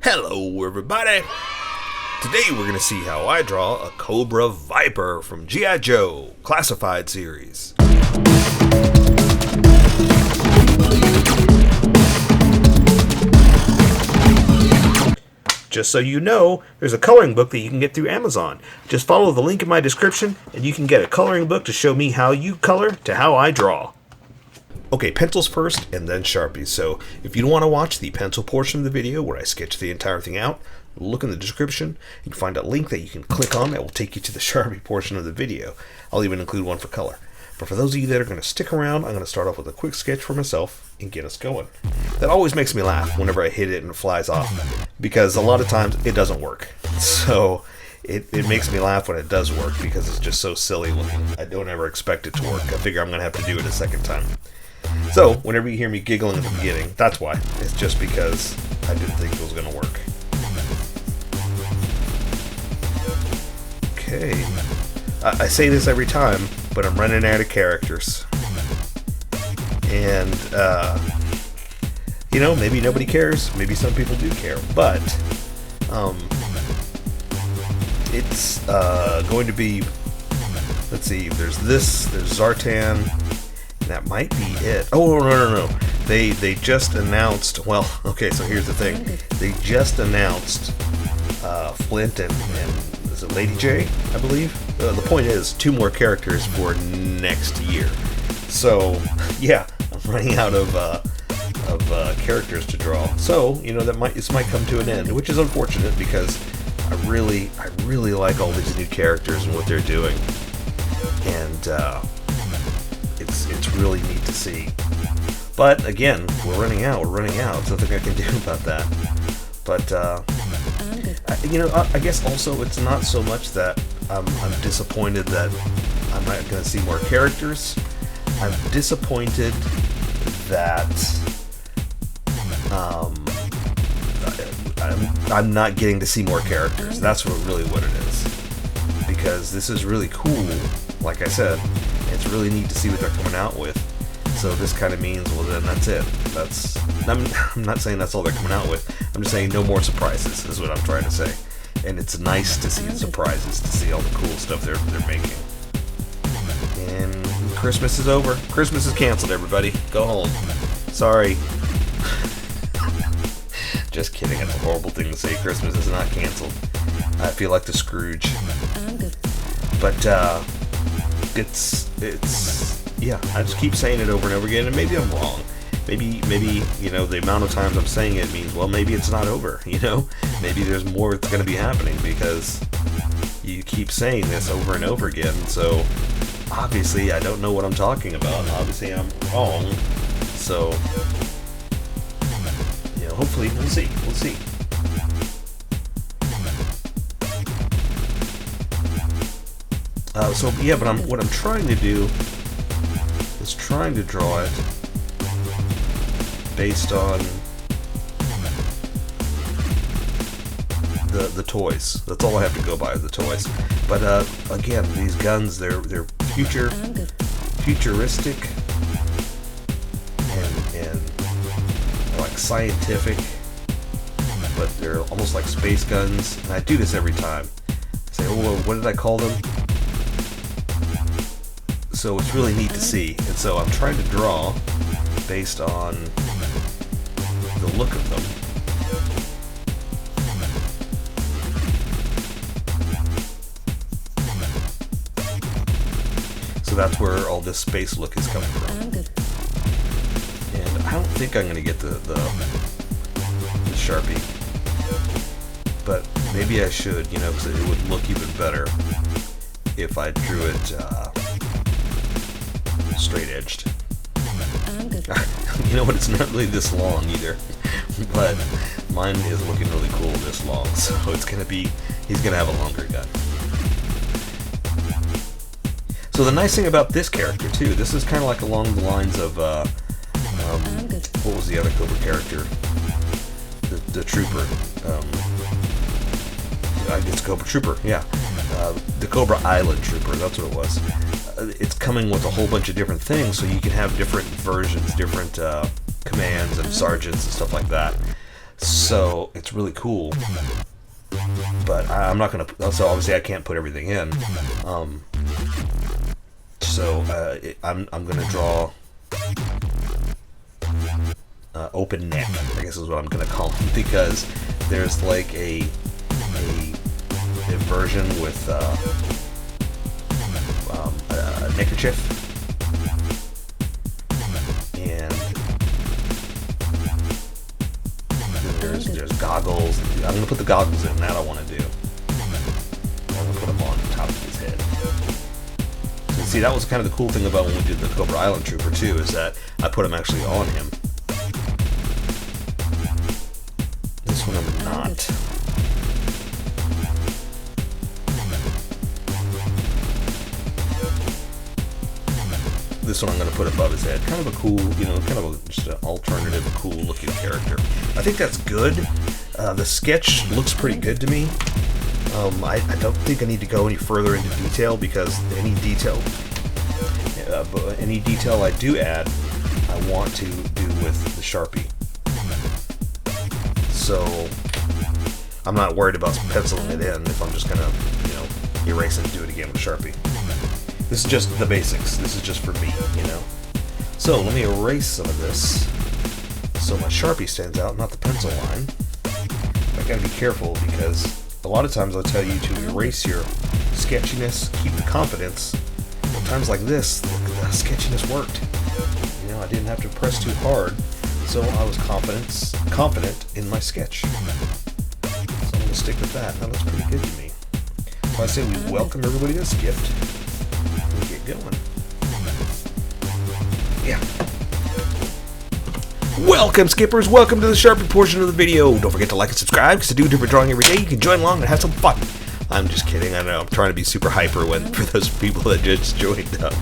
Hello everybody! Today we're going to see how I draw a Cobra Viper from G.I. Joe Classified series. Just so you know, there's a coloring book that you can get through Amazon. Just follow the link in my description and you can get a coloring book to show me how you color to how I draw. Okay, pencils first and then Sharpies. So if you don't want to watch the pencil portion of the video where I sketch the entire thing out, look in the description. You can find a link that you can click on that will take you to the Sharpie portion of the video. I'll even include one for color. But for those of you that are going to stick around, I'm going to start off with a quick sketch for myself and get us going. That always makes me laugh whenever I hit it and it flies off, because a lot of times it doesn't work. So it makes me laugh when it does work because it's just so silly looking. I don't ever expect it to work. I figure I'm going to have to do it a second time. So, whenever you hear me giggling at the beginning, that's why. It's just because I didn't think it was going to work. Okay. I say this every time, but I'm running out of characters. And, you know, maybe nobody cares. Maybe some people do care. But, it's going to be, let's see, there's this, there's Zartan. That might be it. Oh, no. They just announced, well, okay, so here's the thing. They just announced Flint and is it Lady J, I believe? The point is, 2 more characters for next year. So, yeah, I'm running out of characters to draw. So, you know, this might come to an end, which is unfortunate because I really like all these new characters and what they're doing. And, it's really neat to see. But again, we're running out. There's nothing I can do about that. But you know, I guess also it's not so much that I'm disappointed that I'm not going to see more characters. I'm disappointed that I'm not getting to see more characters. That's really what it is. Because this is really cool. Like I said, it's really neat to see what they're coming out with. So this kind of means, well, then that's it. I'm not saying that's all they're coming out with. I'm just saying no more surprises is what I'm trying to say. And it's nice to see the surprises, to see all the cool stuff they're making. And Christmas is over. Christmas is canceled, everybody. Go home. Sorry. Just kidding. That's a horrible thing to say. Christmas is not canceled. I feel like the Scrooge. But it's yeah, I just keep saying it over and over again, and maybe I'm wrong. Maybe you know, the amount of times I'm saying it means, well, maybe it's not over, you know? Maybe there's more that's going to be happening because you keep saying this over and over again. So obviously I don't know what I'm talking about, and obviously I'm wrong. So, you know, hopefully we'll see. So yeah, but what I'm trying to do is trying to draw it based on the toys. That's all I have to go by, is the toys. But again, these guns, they're futuristic and like scientific, but they're almost like space guns. And I do this every time. I say, oh, what did I call them? So it's really neat to see, and so I'm trying to draw based on the look of them. So that's where all this space look is coming from. And I don't think I'm going to get the Sharpie, but maybe I should, you know, because it would look even better if I drew it straight edged. You know what, it's not really this long either, but mine is looking really cool this long, so he's gonna have a longer gun. So the nice thing about this character too, this is kind of like along the lines of what was the other Cobra character, the trooper, it's Cobra Trooper, yeah. The Cobra Island Trooper, that's what it was. It's coming with a whole bunch of different things, so you can have different versions, different commands and sergeants and stuff like that. So it's really cool. But I'm not gonna. So obviously I can't put everything in. I'm gonna draw open neck, I guess is what I'm gonna call them, because there's like a version with a neckerchief, and there's goggles. I'm gonna put the goggles in. That I want to do. I'm gonna put them on top of his head. So see, that was kind of the cool thing about when we did the Cobra Island Trooper too, is that I put them actually on him. This one I'm not. This one I'm going to put above his head. Kind of a cool, kind of just an alternative, cool looking character. I think that's good. The sketch looks pretty good to me. I don't think I need to go any further into detail, because any detail I do add, I want to do with the Sharpie. So I'm not worried about penciling it in if I'm just going to, erase it and do it again with Sharpie. This is just the basics. This is just for me, So let me erase some of this so my Sharpie stands out, not the pencil line. I gotta be careful, because a lot of times I'll tell you to erase your sketchiness, keep the confidence. At times like this, the sketchiness worked. I didn't have to press too hard, so I was confident in my sketch. So I'm gonna stick with that. That looks pretty good to me. So I say we welcome everybody to this gift. Get going. Yeah. Welcome, skippers. Welcome to the Sharpie portion of the video. Don't forget to like and subscribe, because I do different drawing every day. You can join along and have some fun. I'm just kidding. I know. I'm trying to be super hyper for those people that just joined up.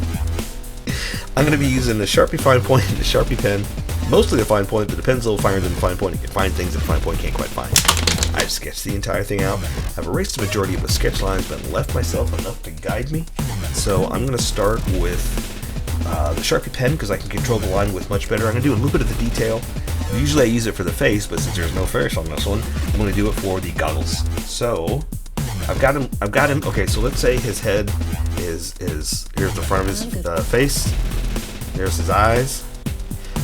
I'm going to be using the Sharpie fine point and the Sharpie pen. Mostly the fine point, but the pen's a little finer than the fine point. You can find things that the fine point can't quite find. I've sketched the entire thing out. I've erased the majority of the sketch lines, but left myself enough to guide me. So I'm going to start with the Sharpie pen, because I can control the line with much better. I'm going to do a little bit of the detail. Usually I use it for the face, but since there's no face on this one, I'm going to do it for the goggles. So I've got him. Okay, so let's say his head is here's the front of his face. There's his eyes.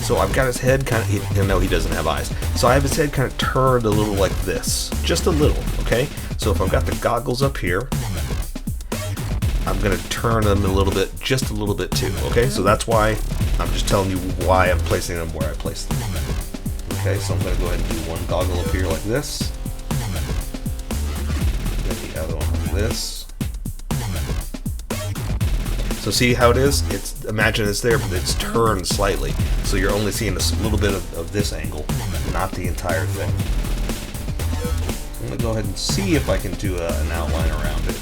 So I've got his head kind of, no, he doesn't have eyes. So I have his head kind of turned a little like this. Just a little, okay? So if I've got the goggles up here, I'm going to turn them just a little bit too, okay? So that's why I'm just telling you why I'm placing them where I place them. Okay, so I'm going to go ahead and do one goggle up here like this. Then the other one like this. So see how it is? Imagine it's there, but it's turned slightly. So you're only seeing a little bit of this angle, not the entire thing. I'm going to go ahead and see if I can do an outline around it.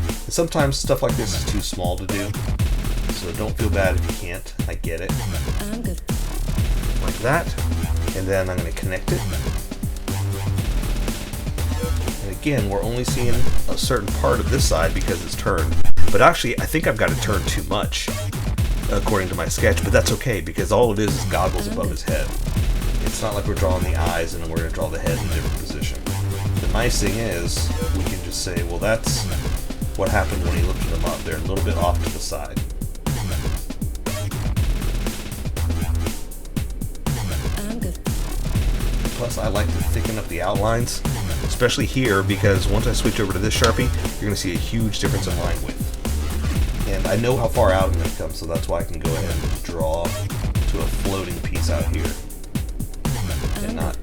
And sometimes stuff like this is too small to do, so don't feel bad if you can't. I get it. Like that. And then I'm going to connect it. And again, we're only seeing a certain part of this side because it's turned. But actually, I think I've got it turned too much, according to my sketch, but that's okay, because all it is goggles above his head. It's not like we're drawing the eyes and then we're going to draw the head in a different position. The nice thing is, we can just say, well, that's what happened when he lifted them up. They're a little bit off to the side. Plus, I like to thicken up the outlines, especially here, because once I switch over to this Sharpie, you're going to see a huge difference in line width. And I know how far out I'm going to come, so that's why I can go ahead and just draw to a floating piece out here. And not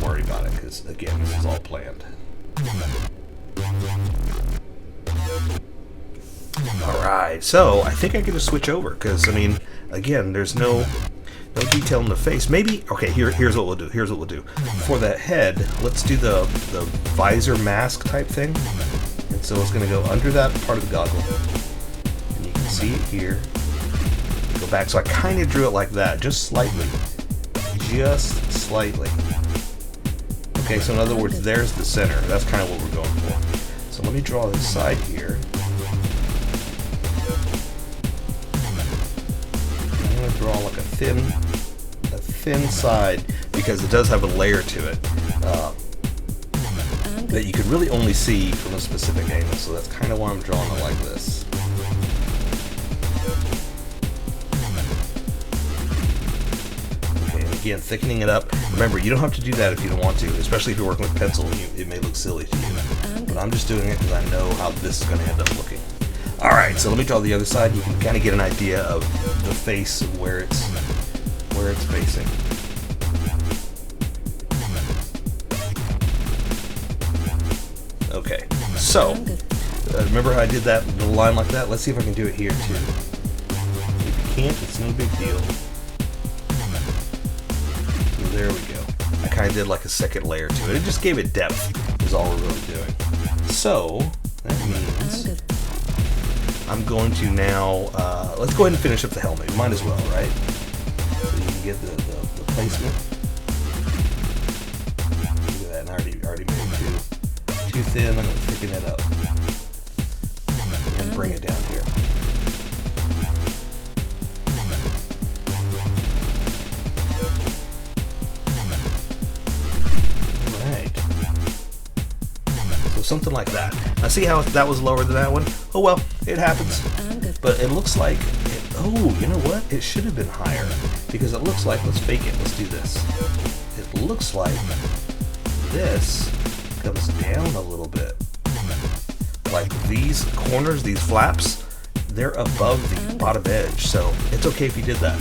worry about it, because again, this is all planned. Alright, so I think I can just switch over, because, I mean, again, there's no detail in the face. Maybe, okay, here's what we'll do. For the head, let's do the visor mask type thing. And so it's going to go under that part of the goggle. And you can see it here. Go back. So I kind of drew it like that, just slightly. Just slightly. Okay, so in other words, there's the center. That's kind of what we're going for. So let me draw this side here. I'm going to draw like a thin side, because it does have a layer to it that you can really only see from a specific angle. So that's kind of why I'm drawing it like this. Again, thickening it up. Remember, you don't have to do that if you don't want to, especially if you're working with pencil. It may look silly to you, but I'm just doing it because I know how this is going to end up looking. All right, so let me draw the other side. You can kind of get an idea of the face, where it's facing. Okay, so remember how I did that little line like that? Let's see if I can do it here too. If you can't, it's no big deal. There we go. I kind of did like a second layer to it. It just gave it depth, is all we're really doing. So, that means I'm going to now, let's go ahead and finish up the helmet. Might as well, right? So you can get the placement. Look at that, and I already made it too thin. I'm going to thicken it up and bring it down here. Something like that. Now see how that was lower than that one? Oh well, it happens. But it looks like, oh, you know what? It should have been higher, because it looks like, let's fake it, let's do this. It looks like this comes down a little bit. Like these corners, these flaps, they're above the bottom edge, so it's okay if you did that.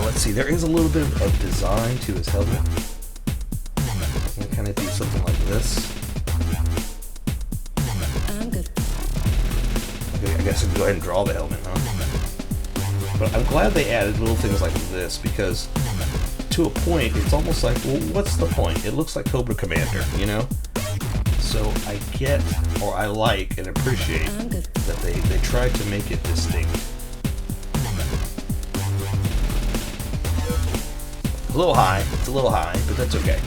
Let's see, there is a little bit of design to his helmet. I'm going to kind of do something like this. Okay, I guess I can go ahead and draw the helmet, huh? But I'm glad they added little things like this, because to a point, it's almost like, well, what's the point? It looks like Cobra Commander, you know? So I get, or I like and appreciate that they tried to make it distinct. A little high, it's a little high, but that's okay.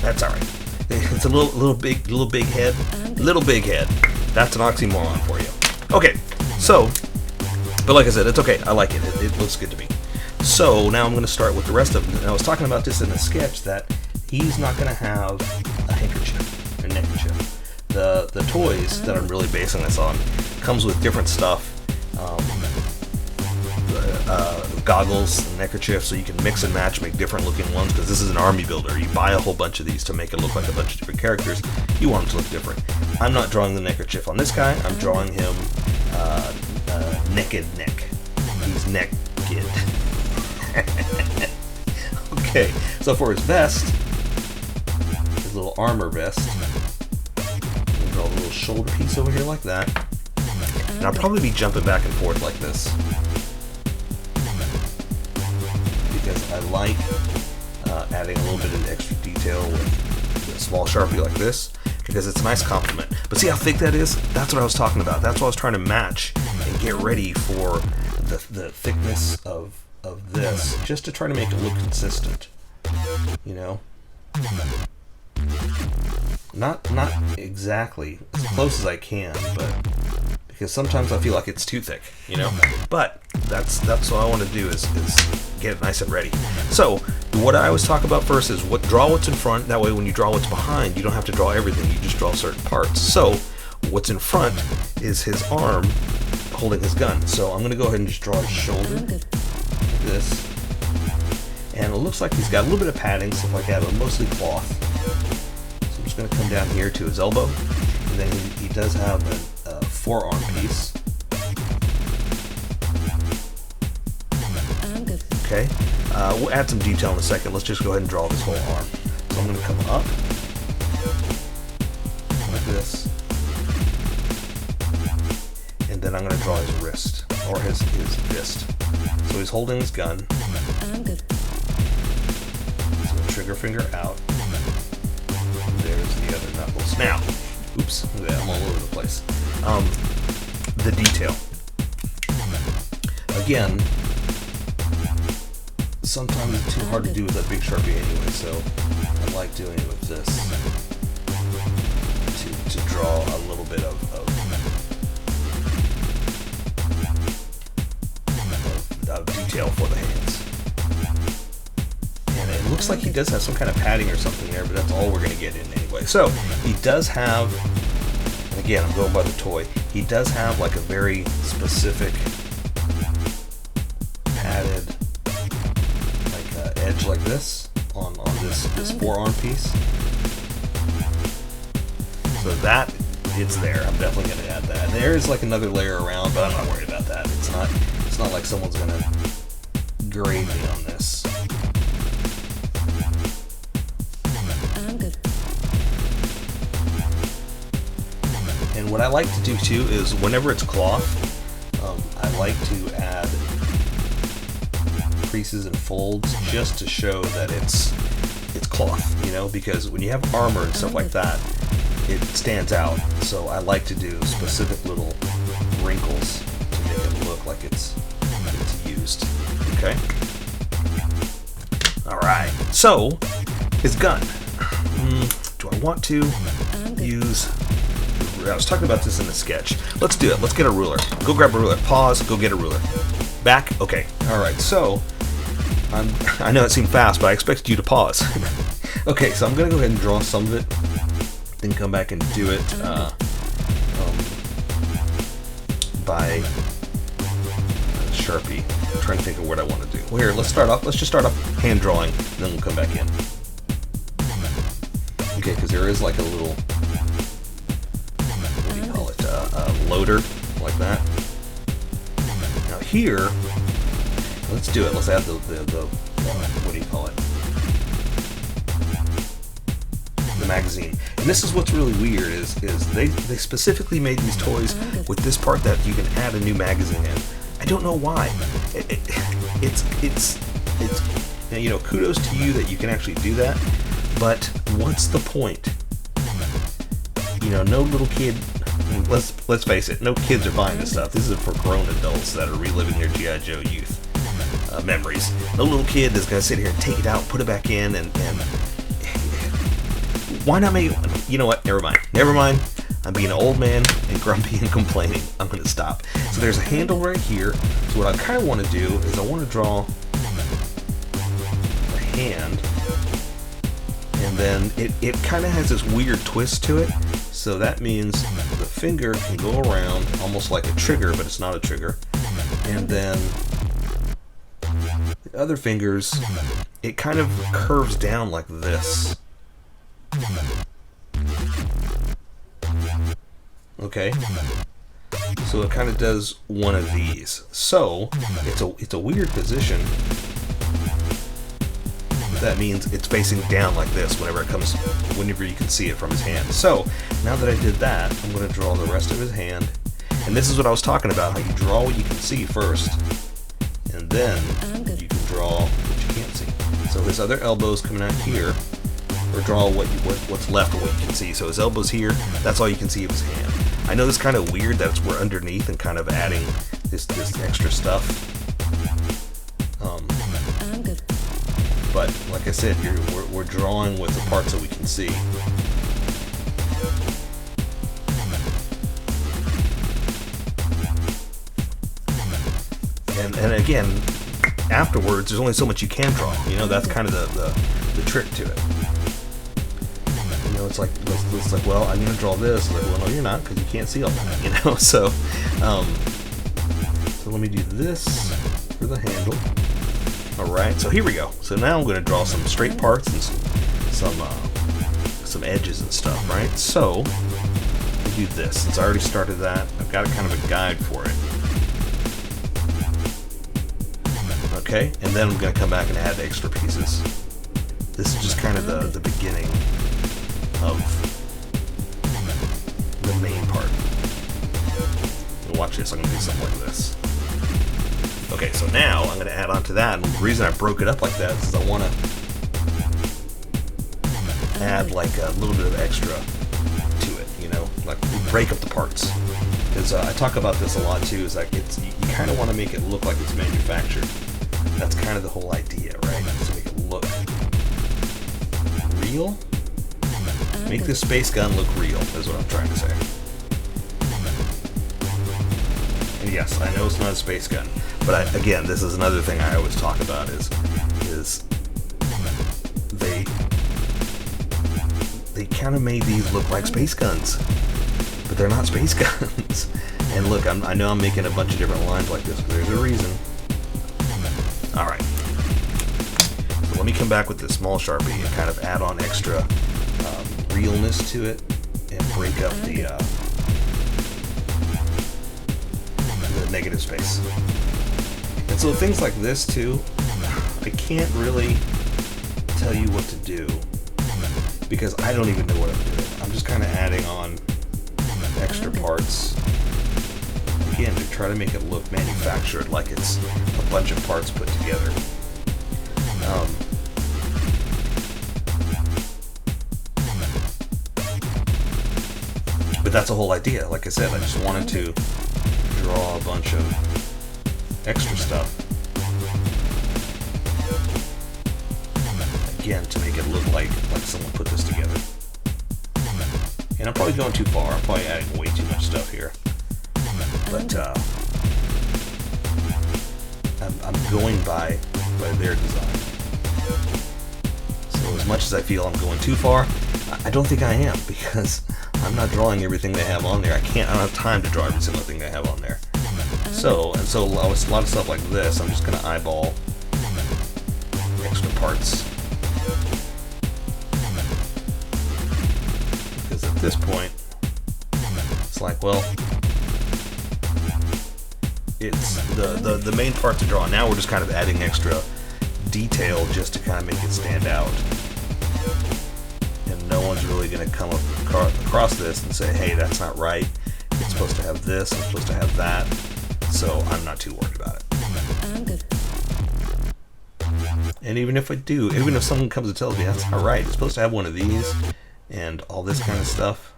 That's alright. It's a little big head. Little big head. That's an oxymoron for you. Okay, so, but like I said, it's okay. I like it. It looks good to me. So now I'm going to start with the rest of them. And I was talking about this in the sketch, that he's not going to have a handkerchief, a neckerchief. The toys that I'm really basing this on comes with different stuff. Goggles and neckerchiefs, so you can mix and match, make different looking ones, because this is an army builder. You buy a whole bunch of these to make it look like a bunch of different characters. You want them to look different. I'm not drawing the neckerchief on this guy. I'm drawing him naked neck. He's naked. Okay, so for his vest, his little armor vest, we'll draw a little shoulder piece over here like that. And I'll probably be jumping back and forth like this, because I like adding a little bit of extra detail with a small Sharpie like this, because it's a nice compliment. But see how thick that is? That's what I was talking about. That's what I was trying to match and get ready for the thickness of this, just to try to make it look consistent, you know? Not exactly as close as I can, but because sometimes I feel like it's too thick, you know? But that's what I want to do is get it nice and ready. So what I always talk about first is draw what's in front. That way when you draw what's behind, you don't have to draw everything. You just draw certain parts. So what's in front is his arm holding his gun. So I'm going to go ahead and just draw his shoulder like this. And it looks like he's got a little bit of padding, stuff like that, but mostly cloth. So I'm just going to come down here to his elbow. And then he does have a forearm piece. Okay, we'll add some detail in a second. Let's just go ahead and draw this whole arm. So I'm going to come up like this, and then I'm going to draw his wrist, or his fist. So he's holding his gun. So trigger finger out. And there's the other knuckles. Now, oops, look at that, I'm all over the place. The detail. Again, sometimes it's too hard to do with that big Sharpie anyway, so I like doing it with this to draw a little bit of detail for the hands. And it looks like he does have some kind of padding or something there, but that's all we're going to get in anyway. So he does have, and again, I'm going by the toy, he does have like a very specific padded like edge like this on this forearm piece. So that, it's there. I'm definitely going to add that. And there is like another layer around, but I'm not worried about that. It's not like someone's going to grade me on this. I'm good. And what I like to do too is whenever it's cloth, I like to add creases and folds just to show that it's cloth, you know, because when you have armor and stuff like that, it stands out. So I like to do specific little wrinkles to make it look like it's used. Okay. All right. So his gun. Do I want to use? I was talking about this in the sketch. Let's do it. Let's get a ruler. Go grab a ruler. Pause. Go get a ruler. Back. Okay. All right. So I know it seemed fast, but I expected you to pause. Okay. So I'm gonna go ahead and draw some of it, then come back and do it by Sharpie. I'm trying to think of what I want to do. Well, here, let's start off. Let's just start off hand drawing, and then we'll come back in. Okay, because there is like a little, what do you call it, loader, like that. Now here, let's do it. Let's add the what do you call it? The magazine. And this is what's really weird is they specifically made these toys with this part that you can add a new magazine in. I don't know why. It's you know, kudos to you that you can actually do that, but what's the point? You know, no little kid, let's face it, no kids are buying this stuff. This is for grown adults that are reliving their G.I. Joe youth memories. No little kid is going to sit here and take it out, put it back in, and why not make, you know what, never mind. I'm being an old man and grumpy and complaining. I'm going to stop. So there's a handle right here. So what I kind of want to do is I want to draw a hand, and then it kind of has this weird twist to it. So that means the finger can go around almost like a trigger, but it's not a trigger. And then the other fingers, it kind of curves down like this. Okay, so it kind of does one of these. So it's a weird position. That means it's facing down like this whenever you can see it from his hand. So now that I did that, I'm going to draw the rest of his hand. And this is what I was talking about, how you draw what you can see first, and then you can draw what you can't see. So his other elbow's coming out here, or draw what's left of what you can see. So his elbow's here, that's all you can see of his hand. I know this is kind of weird that we're underneath and kind of adding this extra stuff. But like I said, we're drawing with the parts that we can see. And again, afterwards, there's only so much you can draw. You know, that's kind of the trick to it. You know, it's like, well, I'm going to draw this. Like, well, no, you're not, because you can't see all that, you know? So let me do this for the handle. Alright, so here we go. So now I'm going to draw some straight parts and some edges and stuff, right? So, let me do this. Since I already started that, I've got kind of a guide for it. Okay, and then I'm going to come back and add extra pieces. This is just kind of the beginning of the main part. And watch this, I'm going to do something like this. Okay, so now I'm going to add on to that, and the reason I broke it up like that is I want to add like a little bit of extra to it, you know, like break up the parts. Because I talk about this a lot too, is like you kind of want to make it look like it's manufactured. That's kind of the whole idea, right? To make it look real. Make this space gun look real, is what I'm trying to say. And yes, I know it's not a space gun. But again, this is another thing I always talk about is they kind of made these look like space guns, but they're not space guns. And look, I know I'm making a bunch of different lines like this, but there's a reason. All right. So let me come back with this small Sharpie and kind of add on extra realness to it and break up the negative space. And so things like this too, I can't really tell you what to do because I don't even know what I'm doing. I'm just kind of adding on extra parts, again, to try to make it look manufactured, like it's a bunch of parts put together. But that's the whole idea. Like I said, I just wanted to draw a bunch of extra stuff, again, to make it look like someone put this together. And I'm probably going too far. I'm probably adding way too much stuff here. But I'm going by their design. So as much as I feel I'm going too far, I don't think I am, because I'm not drawing everything they have on there. I don't have time to draw every single thing they have on there. So a lot of stuff like this, I'm just going to eyeball extra parts. Because at this point, it's like, well, it's the main part to draw. Now we're just kind of adding extra detail just to kind of make it stand out. And no one's really going to come across this and say, hey, that's not right. It's supposed to have this, it's supposed to have that. So I'm not too worried about it. I'm good. And even if I do, even if someone comes and tells me that's not right, it's supposed to have one of these and all this kind of stuff.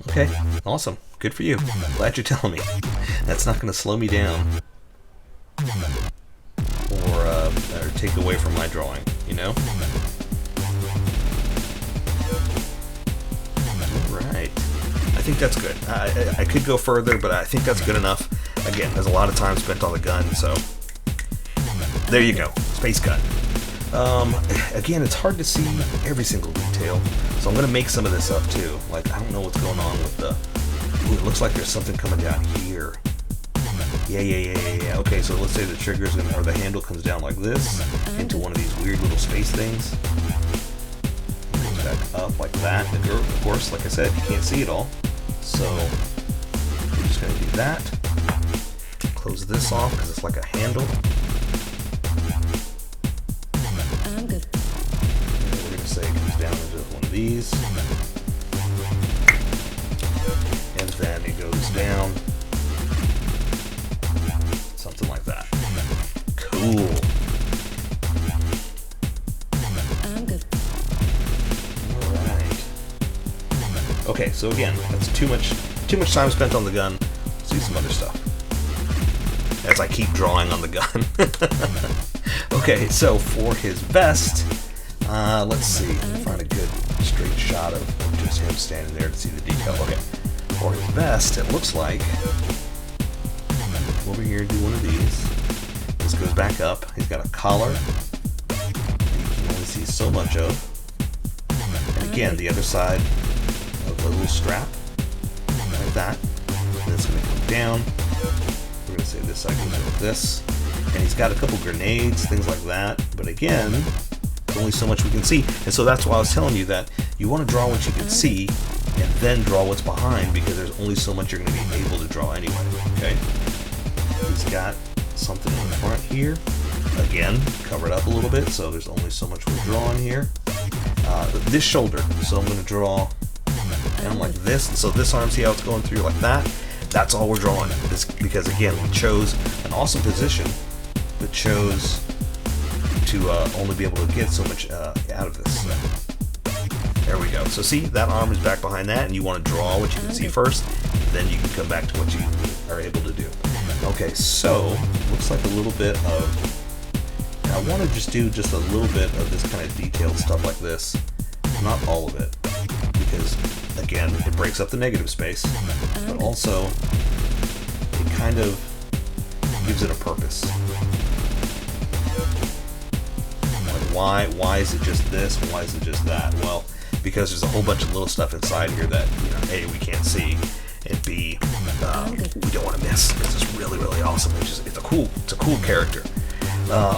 Okay, awesome. Good for you. Glad you're telling me. That's not going to slow me down or take away from my drawing, you know? Alright. I think that's good. I could go further, but I think that's good enough. Again, there's a lot of time spent on the gun, so there you go. Space gun. Again, it's hard to see every single detail, so I'm going to make some of this up too. Like, I don't know what's going on with the... Ooh, it looks like there's something coming down here. Yeah. Okay, so let's say the triggers or the handle comes down like this into one of these weird little space things. It goes back up like that. And of course, like I said, you can't see it all. So we're just going to do that. Close this off because it's like a handle. I'm good. And we're going to say it comes down into one of these. And then it goes down. Something like that. Cool. I'm good. Alright. Okay, so again, that's too much time spent on the gun. Let's do some other stuff. As I keep drawing on the gun. Okay, so for his vest, let's see. Let me find a good straight shot of just him standing there to see the detail. Okay. For his vest, it looks like over here, do one of these. This goes back up. He's got a collar that you can only see so much of. And again, the other side of the little strap, like that. And it's going to come down. We're going to say this side goes like this. And he's got a couple grenades, things like that. But again, there's only so much we can see. And so that's why I was telling you that you want to draw what you can see and then draw what's behind, because there's only so much you're going to be able to draw anyway. Okay? He's got something in the front here. Again, covered up a little bit, so there's only so much we're drawing here. This shoulder, so I'm going to draw down like this. And so this arm, see how it's going through like that? That's all we're drawing. Because again, we chose an awesome position, but chose to only be able to get so much out of this. So there we go. So see, that arm is back behind that, and you want to draw what you can see first, then you can come back to what you are able to do. Okay, so looks like a little bit of, I want to just do just a little bit of this kind of detailed stuff like this, not all of it, because again, it breaks up the negative space, but also it kind of gives it a purpose. Like why is it just this? Why is it just that? Well, because there's a whole bunch of little stuff inside here that, you know, A, we can't see, and B, we don't want to miss. This is really, really awesome. It's a cool character.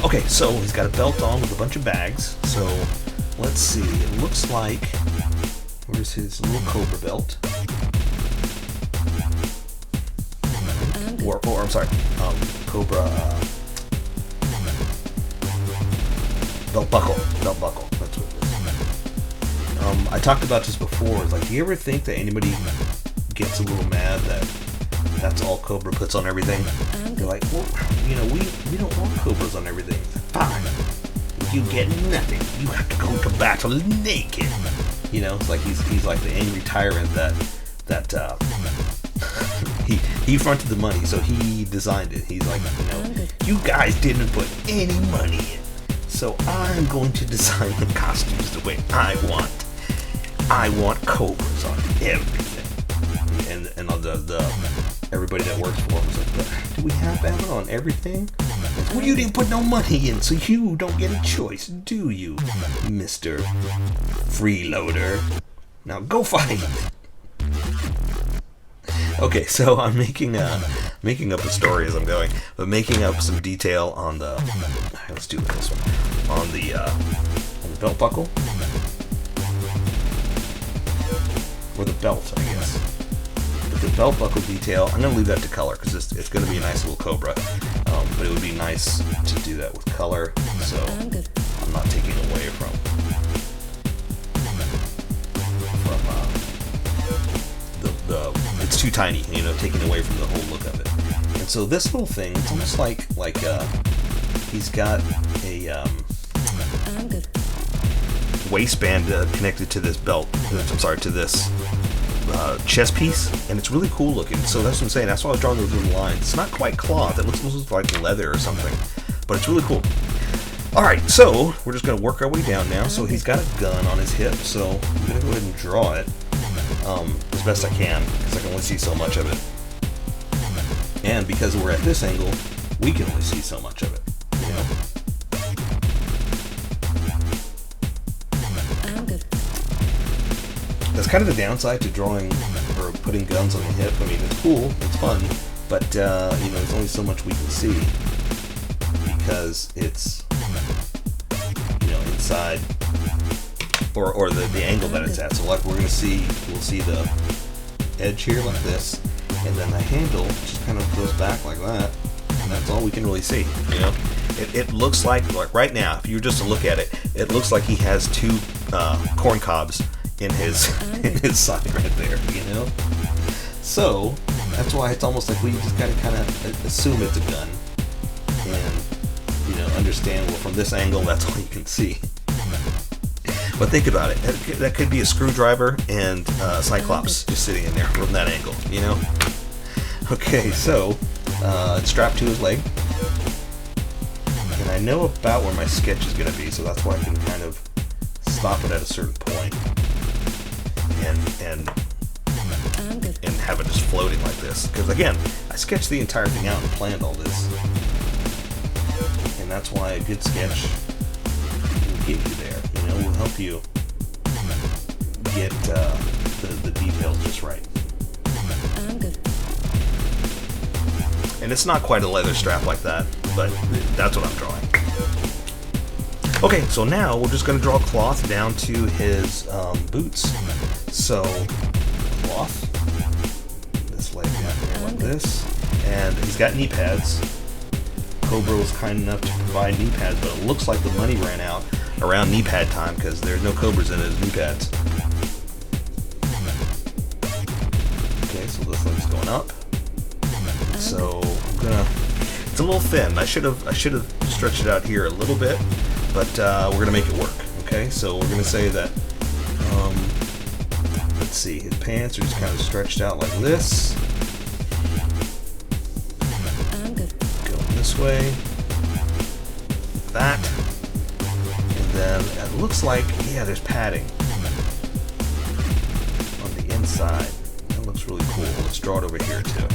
Okay, so he's got a belt on with a bunch of bags. So let's see. It looks like, where's his little Cobra belt? Or I'm sorry, Cobra belt buckle. That's what it is. I talked about this before. It's like, do you ever think that anybody gets a little mad that that's all Cobra puts on everything? They're like, well, you know, we don't want Cobras on everything. Fine, you get nothing. You have to go to battle naked. You know, it's like he's like the angry tyrant that he fronted the money, so he designed it. He's like, you know, you guys didn't put any money in, so I'm going to design the costumes the way I want. I want Cobras on everything. And the everybody that works for him was like, but do we have to have it on everything? Well, you didn't put no money in, so you don't get a choice, do you, Mr. Freeloader? Now go fight. Okay, so I'm making up a story as I'm going, but making up some detail on the. Let's do this one on the belt buckle, or the belt, I guess. But the belt buckle detail, I'm gonna leave that to color because it's gonna be a nice little Cobra. But it would be nice to do that with color, so I'm not taking away from it's too tiny, you know, taking away from the whole look of it. And so this little thing, it's almost like he's got a waistband connected to this belt. I'm sorry, to this chest piece, and it's really cool looking. So that's what I'm saying. That's why I was drawing those little lines. It's not quite cloth. It looks like leather or something, but it's really cool. All right, so we're just gonna work our way down now. So he's got a gun on his hip, so I'm gonna go ahead and draw it as best I can because I can only see so much of it, and because we're at this angle, we can only see so much of it. You know. That's kind of the downside to drawing or putting guns on the hip. I mean, it's cool, it's fun, but you know, there's only so much we can see because it's, you know, inside or the angle that it's at. So like we'll see the edge here like this, and then the handle just kind of goes back like that, and that's all we can really see. You know, it looks like right now, if you were just to look at it, it looks like he has two corn cobs in his side right there, you know. So that's why it's almost like we just gotta kind of assume it's a gun, and you know, understand, well, from this angle, that's all you can see. But think about it, that could be a screwdriver and Cyclops just sitting in there from that angle, you know. Okay, so it's strapped to his leg, and I know about where my sketch is gonna be, so that's why I can kind of stop it at a certain point. And have it just floating like this. Because again, I sketched the entire thing out and planned all this. And that's why a good sketch will get you there. You know, will help you get the details just right. And it's not quite a leather strap like that, but that's what I'm drawing. Okay, so now we're just going to draw cloth down to his boots. So, cloth, this leg down here like this, and he's got knee pads. Cobra was kind enough to provide knee pads, but it looks like the money ran out around knee pad time because there's no Cobras in his knee pads. Okay, so this leg's going up. So I'm gonna. It's a little thin. I should have stretched it out here a little bit, but we're gonna make it work. Okay, so we're gonna say that. Let's see, his pants are just kind of stretched out like this. Going this way. That. And then it looks like, yeah, there's padding on the inside. That looks really cool. Let's draw it over here too.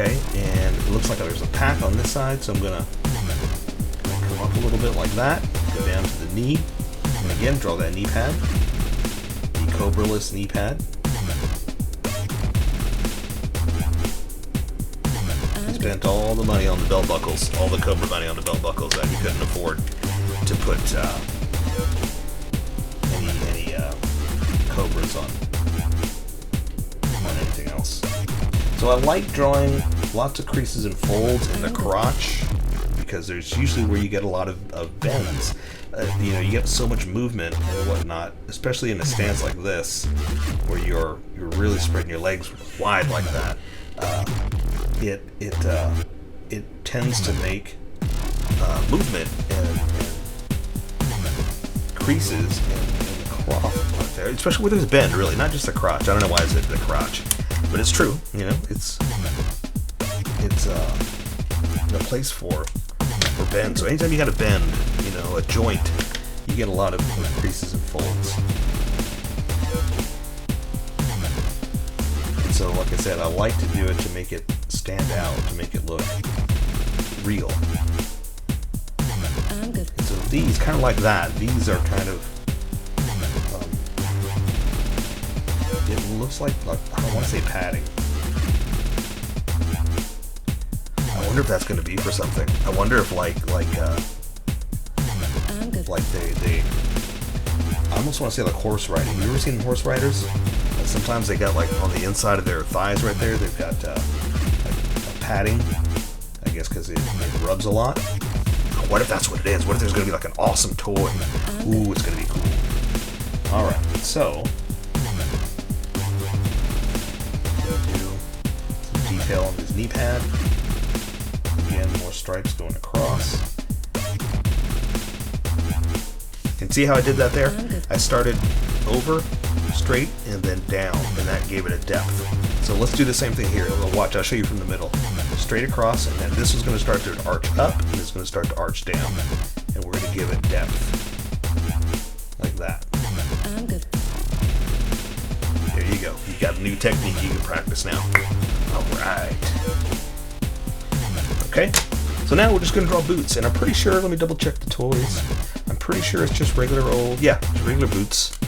Okay, and it looks like there's a pack on this side, so I'm gonna come up a little bit like that, go down to the knee, and again draw that knee pad, the Cobra-less knee pad. He spent all the money on the belt buckles, all the Cobra money on the belt buckles that he couldn't afford to put any Cobras on anything else. So I like drawing lots of creases and folds in the crotch because there's usually where you get a lot of bends. You know, you get so much movement and whatnot, especially in a stance like this, where you're really spreading your legs wide like that. It tends to make movement and creases in the cloth right there, especially where there's bend. Really, not just the crotch. I don't know why I said the crotch, but it's true. You know, it's a place for bend. So anytime you got a bend, you know, a joint, you get a lot of creases and folds. And so, like I said, I like to do it to make it stand out, to make it look real. And so these, kind of like that, these are kind of, it looks like I don't want to say padding. I wonder if that's going to be for something. I wonder if like they I almost want to say like horse riding. You ever seen horse riders? Sometimes they got like on the inside of their thighs right there, they've got like a padding, I guess because it rubs a lot. What if that's what it is? What if there's going to be like an awesome toy? Ooh, it's going to be cool. Alright, so do some detail on this knee pad. Again, more stripes going across. And see how I did that there? I started over, straight, and then down, and that gave it a depth. So let's do the same thing here. Watch, I'll show you from the middle. Straight across, and then this is going to start to arch up, and this is going to start to arch down. And we're going to give it depth. Like that. There you go. You got a new technique you can practice now. Alright. Okay, so now we're just going to draw boots, and I'm pretty sure, let me double check the toys. I'm pretty sure it's just regular old, yeah, just regular boots.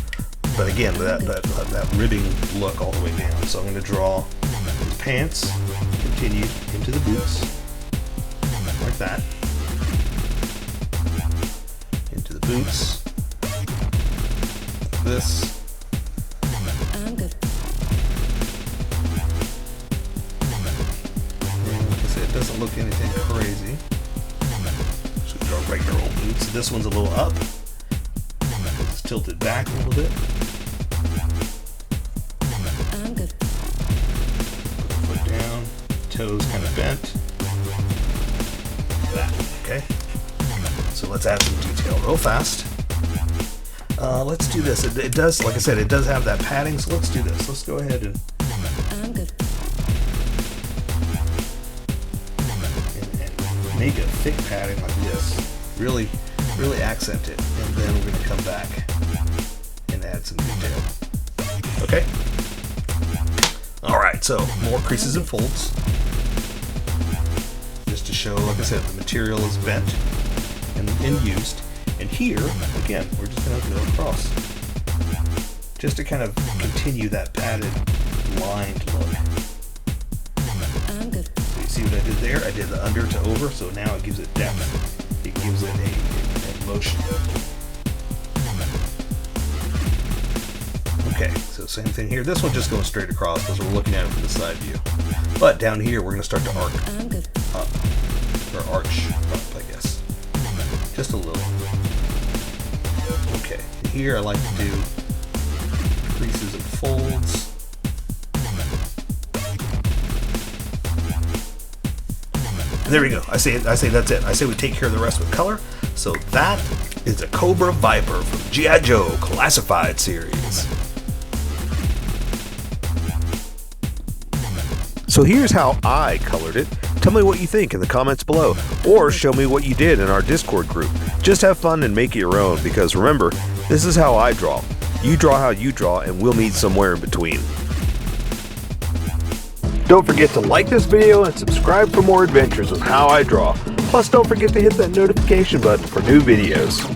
But again, that ribbing look all the way down. So I'm going to draw his pants, continue into the boots, like that. Into the boots, like this. And like I said, it doesn't look anything crazy. Just going to draw regular old boots. This one's a little up. It's tilted back a little bit. Foot down, toes kind of bent. That, okay? So let's add some detail real fast. Let's do this. It does, like I said, it does have that padding, so let's do this. Let's go ahead and make a thick padding like this. Really accent it, and then we're going to come back and add some detail. Okay? Alright, so more creases and folds. Just to show, like I said, the material is bent and used. And here, again, we're just going to go across. Just to kind of continue that padded, lined look. So you see what I did there? I did the under to over, so now it gives it depth. It gives it a motion. Okay, so same thing here. This one just goes straight across because we're looking at it from the side view. But down here, we're going to start to arc up, or arch up, I guess. Just a little. Okay, here I like to do creases and folds. There we go. I say that's it. I say we take care of the rest with color. So that is a Cobra Viper from G.I. Joe Classified series. So here's how I colored it. Tell me what you think in the comments below, or show me what you did in our Discord group. Just have fun and make it your own, because remember, this is how I draw. You draw how you draw, and we'll meet somewhere in between. Don't forget to like this video and subscribe for more adventures with How I Draw. Plus, don't forget to hit that notification button for new videos.